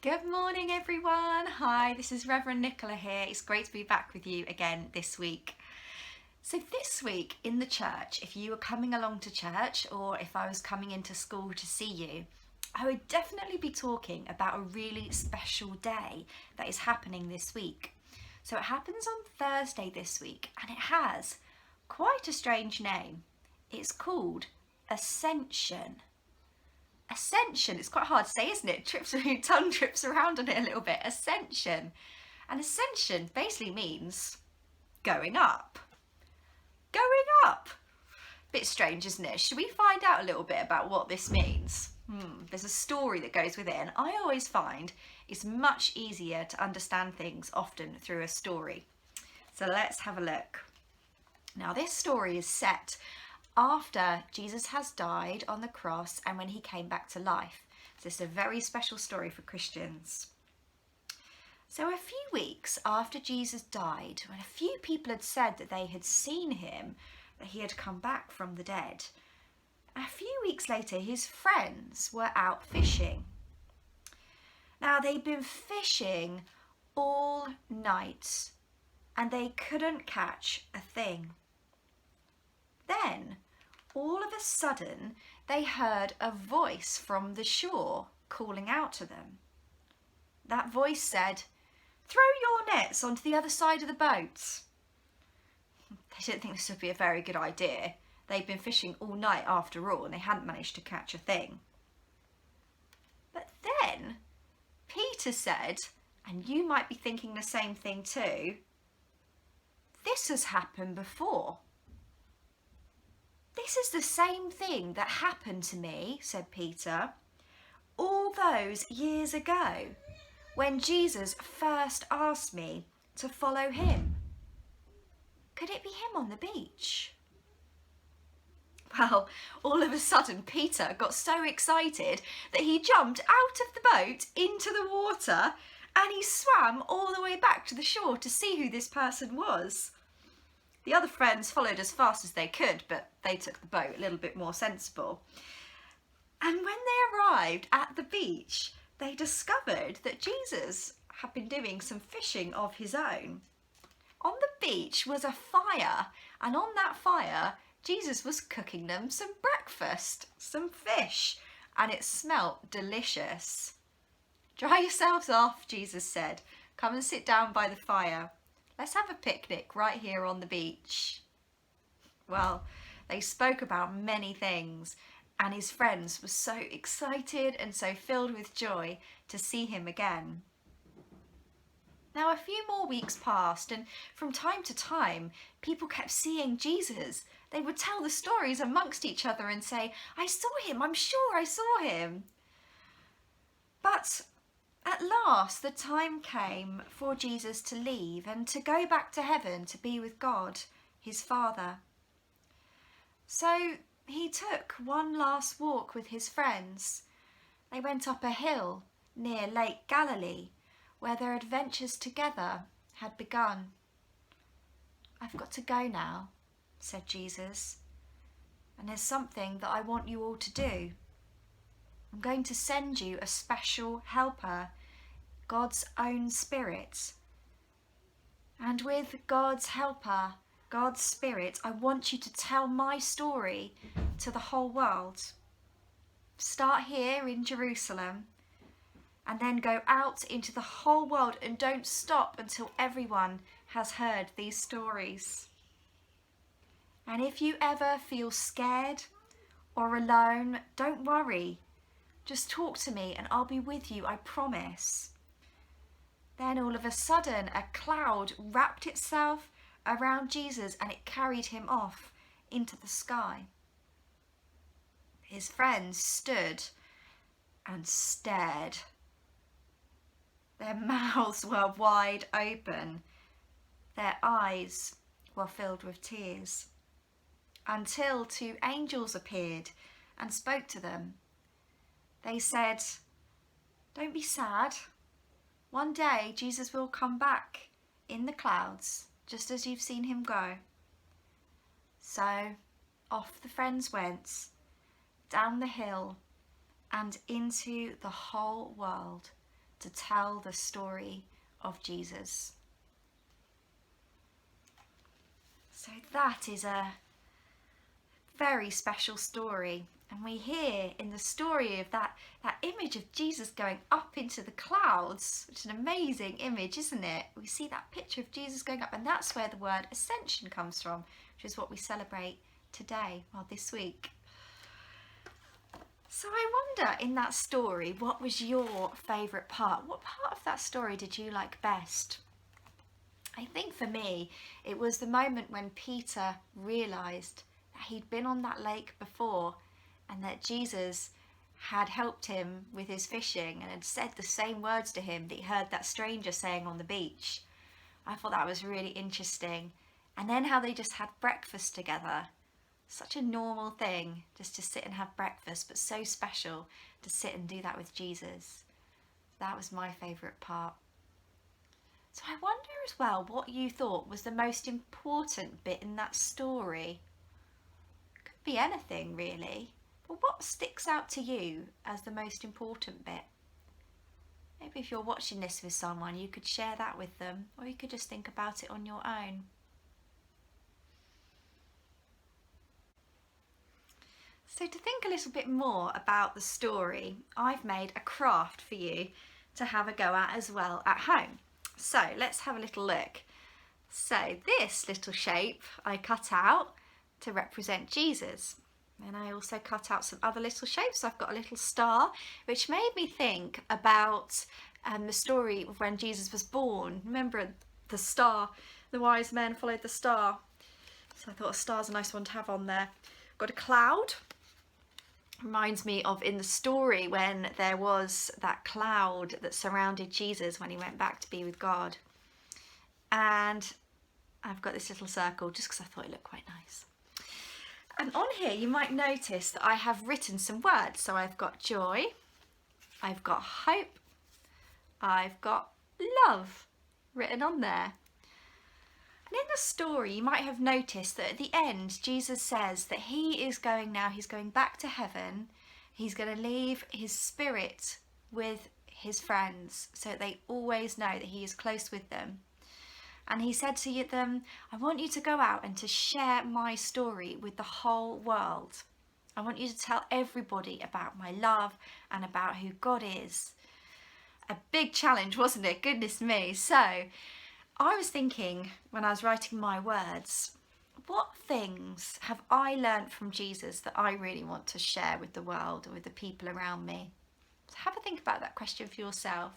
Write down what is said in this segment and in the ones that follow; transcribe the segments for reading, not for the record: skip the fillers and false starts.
Good morning, everyone. Hi, this is Reverend Nicola here. It's great to be back with you again this week. So this week in the church, if you were coming along to church or if I was coming into school to see you, I would definitely be talking about a really special day that is happening this week. So it happens on Thursday this week and it has quite a strange name. It's called Ascension. Ascension, it's quite hard to say, isn't it? Tongue trips around on it a little bit. Ascension. And ascension basically means going up. Going up. Bit strange, isn't it? Should we find out a little bit about what this means? There's a story that goes with it, and I always find it's much easier to understand things often through a story. So let's have a look. Now this story is set after Jesus has died on the cross and when he came back to life. So it's a very special story for Christians. So a few weeks after Jesus died, when a few people had said that they had seen him, that he had come back from the dead, a few weeks later his friends were out fishing. Now they'd been fishing all night and they couldn't catch a thing. Then, all of a sudden, they heard a voice from the shore calling out to them. That voice said, "Throw your nets onto the other side of the boat." They didn't think this would be a very good idea. They'd been fishing all night after all and they hadn't managed to catch a thing. But then, Peter said, and you might be thinking the same thing too, "This has happened before. This is the same thing that happened to me," said Peter, "all those years ago when Jesus first asked me to follow him. Could it be him on the beach?" Well, all of a sudden Peter got so excited that he jumped out of the boat into the water and he swam all the way back to the shore to see who this person was. The other friends followed as fast as they could, but they took the boat a little bit more sensible. And when they arrived at the beach, they discovered that Jesus had been doing some fishing of his own. On the beach was a fire, and on that fire, Jesus was cooking them some breakfast, some fish, and it smelt delicious. "Dry yourselves off," Jesus said. "Come and sit down by the fire. Let's have a picnic right here on the beach." Well, they spoke about many things and his friends were so excited and so filled with joy to see him again. Now a few more weeks passed and from time to time people kept seeing Jesus. They would tell the stories amongst each other and say, "I saw him, I'm sure I saw him." But at last, the time came for Jesus to leave and to go back to heaven to be with God, his Father. So he took one last walk with his friends. They went up a hill near Lake Galilee, where their adventures together had begun. "I've got to go now," said Jesus, "and there's something that I want you all to do. I'm going to send you a special helper, God's own Spirit. And with God's helper, God's Spirit, I want you to tell my story to the whole world. Start here in Jerusalem and then go out into the whole world and don't stop until everyone has heard these stories. And if you ever feel scared or alone, don't worry. Just talk to me and I'll be with you, I promise." Then all of a sudden a cloud wrapped itself around Jesus and it carried him off into the sky. His friends stood and stared. Their mouths were wide open. Their eyes were filled with tears. Until two angels appeared and spoke to them. They said, "Don't be sad. One day Jesus will come back in the clouds, just as you've seen him go." So off the friends went, down the hill and into the whole world to tell the story of Jesus. So that is a very special story. And we hear in the story of that image of Jesus going up into the clouds, which is an amazing image, isn't it? We see that picture of Jesus going up, and that's where the word Ascension comes from, which is what we celebrate today, well, this week. So I wonder, in that story, what was your favourite part? What part of that story did you like best? I think for me, it was the moment when Peter realised that he'd been on that lake before and that Jesus had helped him with his fishing and had said the same words to him that he heard that stranger saying on the beach. I thought that was really interesting. And then how they just had breakfast together. Such a normal thing just to sit and have breakfast, but so special to sit and do that with Jesus. That was my favourite part. So I wonder as well what you thought was the most important bit in that story. Could be anything really, but what sticks out to you as the most important bit? Maybe if you're watching this with someone, you could share that with them, or you could just think about it on your own. So to think a little bit more about the story, I've made a craft for you to have a go at as well at home. So let's have a little look. So this little shape I cut out to represent Jesus. And I also cut out some other little shapes. So I've got a little star, which made me think about the story of when Jesus was born. Remember the star, the wise men followed the star. So I thought a star's a nice one to have on there. Got a cloud. Reminds me of in the story when there was that cloud that surrounded Jesus when he went back to be with God. And I've got this little circle just because I thought it looked quite nice. And on here you might notice that I have written some words. So I've got joy, I've got hope, I've got love written on there. And in the story, you might have noticed that at the end, Jesus says that he is going now, he's going back to heaven. He's going to leave his spirit with his friends so that they always know that he is close with them. And he said to them, I want you to go out and to share my story with the whole world. I want you to tell everybody about my love and about who God is. A big challenge, wasn't it? Goodness me. So I was thinking when I was writing my words, what things have I learnt from Jesus that I really want to share with the world and with the people around me? So have a think about that question for yourself.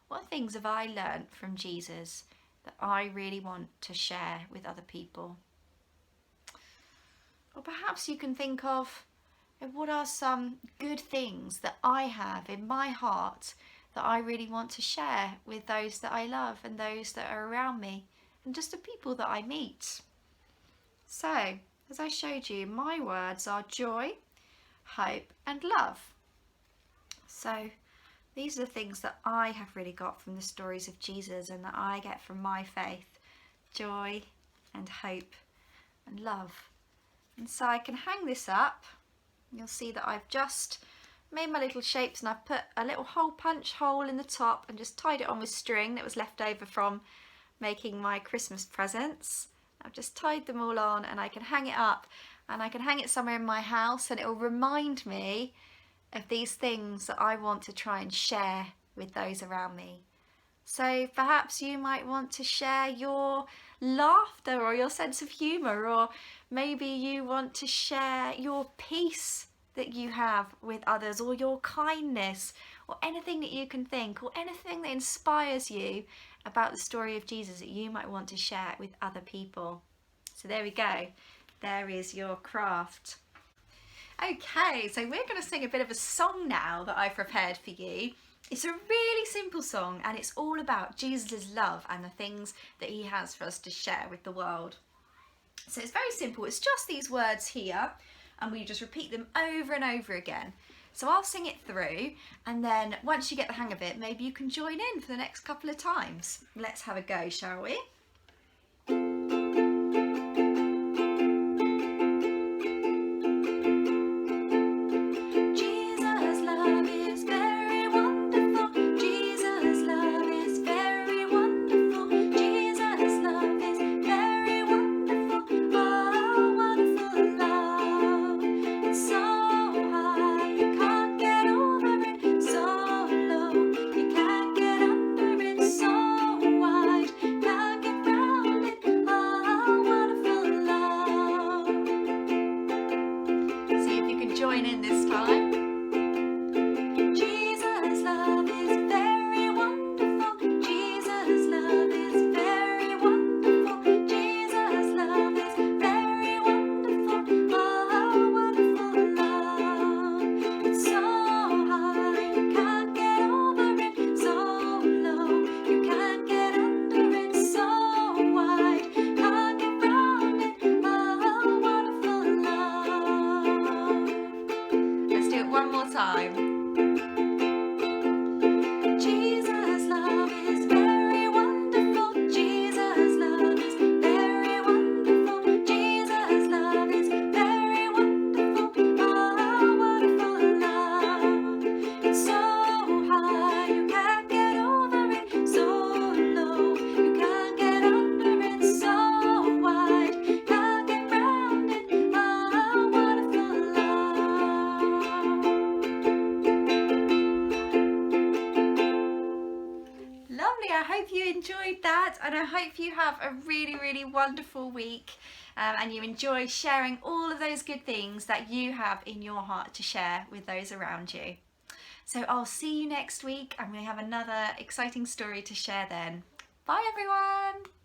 What things have I learnt from Jesus that I really want to share with other people? Or perhaps you can think of what are some good things that I have in my heart that I really want to share with those that I love and those that are around me and just the people that I meet. So, as I showed you, my words are joy, hope and love. So, these are the things that I have really got from the stories of Jesus and that I get from my faith. Joy and hope and love. And so I can hang this up. You'll see that I've just made my little shapes and I've put a little hole punch hole in the top and just tied it on with string that was left over from making my Christmas presents. I've just tied them all on and I can hang it up and I can hang it somewhere in my house and it will remind me of these things that I want to try and share with those around me. So perhaps you might want to share your laughter or your sense of humour, or maybe you want to share your peace that you have with others, or your kindness, or anything that you can think, or anything that inspires you about the story of Jesus that you might want to share with other people. So there we go. There is your craft. Okay, so we're going to sing a bit of a song now that I've prepared for you. It's a really simple song and it's all about Jesus' love and the things that he has for us to share with the world. So it's very simple. It's just these words here and we just repeat them over and over again. So I'll sing it through and then once you get the hang of it, maybe you can join in for the next couple of times. Let's have a go, shall we? Jesus' love is very wonderful. Jesus' enjoyed that, and I hope you have a really, really wonderful week, and you enjoy sharing all of those good things that you have in your heart to share with those around you. So I'll see you next week, and we have another exciting story to share then. Bye everyone!